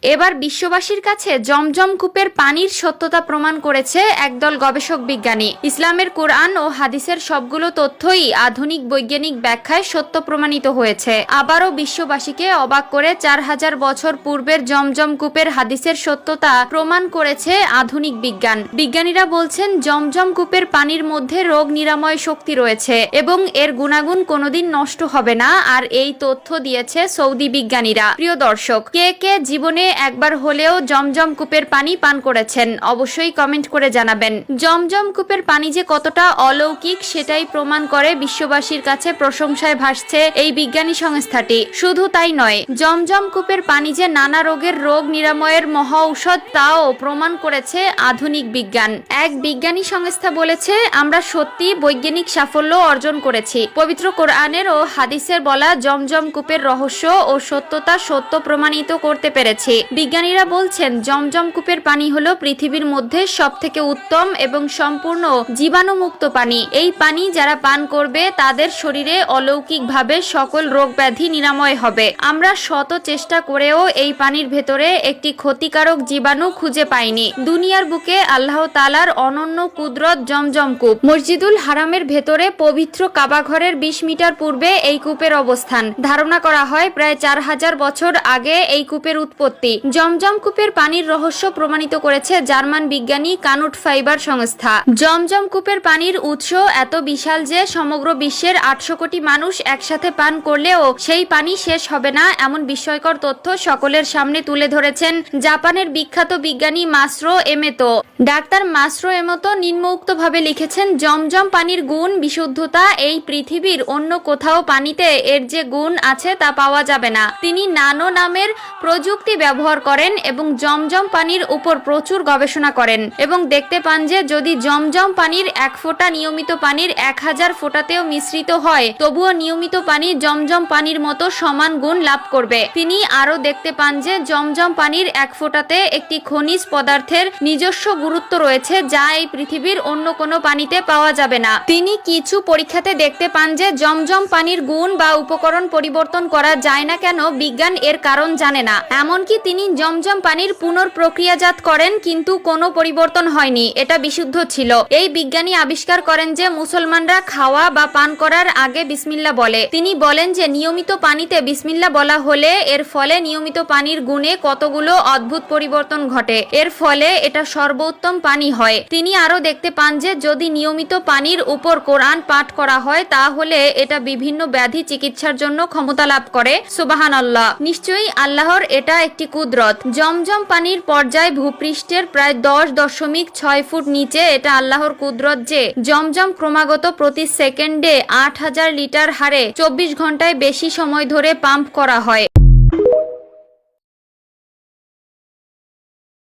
এবার বিশ্ববাসীর কাছে জমজম কূপের পানির সত্যতা প্রমাণ করেছে একদল গবেষক বিজ্ঞানী। ইসলামের কোরআন ও হাদিসের সবগুলো তথ্যই আধুনিক বৈজ্ঞানিক ব্যাখ্যায় সত্য প্রমাণিত হয়েছে। আবারও বিশ্ববাসীকে অবাক করে 4000 বছর পূর্বের জমজম কূপের হাদিসের সত্যতা প্রমাণ করেছে আধুনিক বিজ্ঞান। বিজ্ঞানীরা বলছেন জমজম কূপের পানির মধ্যে রোগ নিরাময় শক্তি রয়েছে এবং এর গুণাগুণ কোনোদিন নষ্ট হবে না। আর এই তথ্য দিয়েছে সৌদি বিজ্ঞানীরা। প্রিয় দর্শক, কে কে জীবনে একবার হলেও জমজম কূপের পানি পান করেছেন অবশ্যই কমেন্ট করে জানাবেন। জমজম কূপের পানি যে কতটা অলৌকিক সেটাই প্রমাণ করে বিশ্ববাসীর কাছে প্রশংসায় ভাসছে এই বিজ্ঞানী সংস্থাটি। শুধু তাই নয়, জমজম কূপের পানি যে নানা রোগের রোগ নিরাময়ের মহা ঔষধ তাও প্রমাণ করেছে আধুনিক বিজ্ঞান। এক বিজ্ঞানী সংস্থা বলেছে, আমরা সত্যি বৈজ্ঞানিক সাফল্য অর্জন করেছি। পবিত্র কোরআনের ও হাদিসের বলা জমজম কূপের রহস্য ও সত্যতা সত্য প্রমাণিত করতে পেরেছি। বিজ্ঞানীরা বলছেন জমজম কূপের পানি হলো পৃথিবীর মধ্যে সবথেকে উত্তম এবং সম্পূর্ণ জীবাণুমুক্ত পানি। এই পানি যারা পান করবে তাদের শরীরে অলৌকিকভাবে সকল রোগ ব্যাধি নিরাময় হবে। আমরা শত চেষ্টা করেও এই পানির ভেতরে একটি ক্ষতিকারক জীবাণু খুঁজে পাইনি। দুনিয়ার বুকে আল্লাহ তাআলার অনন্য কুদরত জমজম কূপ। মসজিদুল হারামের ভেতরে পবিত্র কাবা ঘরের 20 মিটার পূর্বে এই কূপের অবস্থান। ধারণা করা হয় প্রায় 4000 বছর আগে এই কূপের উৎপত্তি। জমজম কূপের পানির রহস্য প্রমাণিত করেছে জার্মান বিজ্ঞানী কানুট ফাইবার সংস্থা। জমজম কূপের পানির উৎস এত বিশাল যে সমগ্র বিশ্বের 800 কোটি মানুষ একসাথে পান করলেও সেই পানি শেষ হবে না, এমন বিস্ময়কর তথ্য সকলের সামনে তুলে ধরেছেন জাপানের বিখ্যাত বিজ্ঞানী মাসরো এমোতো। ডাক্তার মাসরো এমোতো নিম্নোক্তভাবে লিখেছেন, জমজম পানির গুণ বিশুদ্ধতা এই পৃথিবীর অন্য কোথাও পানিতে এর যে গুণ আছে তা পাওয়া যাবে না। তিনি নানো নামের প্রযুক্তি ব্যবহার করেন এবং জমজম পানির উপর প্রচুর গবেষণা করেন এবং দেখতে পান যে যদি জমজম পানির 1 ফোঁটা নিয়মিত পানির 1000 ফোঁটাতেও মিশ্রিত হয় তবুও নিয়মিত পানি জমজম পানির মতো সমান গুণ লাভ করবে। তিনি আরো দেখতে পান যে জমজম পানির 1 ফোঁটাতে একটি খনিজ পদার্থের নিজস্ব গুরুত্ব রয়েছে যা এই পৃথিবীর অন্য কোনো পানিতে পাওয়া যাবে না। তিনি কিছু পরীক্ষাতে দেখতে পান যে জমজম পানির গুণ বা উপকরণ পরিবর্তন করা যায় না কেন বিজ্ঞান এর কারণ জানে না। এমনকি তিনি জমজম পানির পুনঃপ্রক্রিয়াজাত করেন কিন্তু কোনো পরিবর্তন হয়নি, এটা বিশুদ্ধ ছিল। এই বিজ্ঞানী আবিষ্কার করেন যে মুসলমানরা খাওয়া বা পান করার আগে বিসমিল্লাহ বলে। তিনি বলেন যে নিয়মিত পানিতে বিসমিল্লাহ বলা হলে এর ফলে নিয়মিত পানির গুণে কতগুলো অদ্ভুত পরিবর্তন ঘটে, এর ফলে এটা সর্বোত্তম পানি হয়। তিনি আরো দেখতে পান যে যদি নিয়মিত পানির উপর কোরআন পাঠ করা হয় তাহলে এটা বিভিন্ন ব্যাধি চিকিৎসার জন্য ক্ষমতা লাভ করে। সুবহানাল্লাহ, নিশ্চয়ই আল্লাহর এটা একটি কুদরত। জমজম পানির পর্যায় ভূপৃষ্ঠের প্রায় 10.6 ফুট নিচে। এটা আল্লাহর কুদরত যে জমজম ক্রমাগত প্রতি সেকেন্ডে 8000 লিটার হারে 24 ঘন্টায় বেশি সময় ধরে পাম্প করা হয়।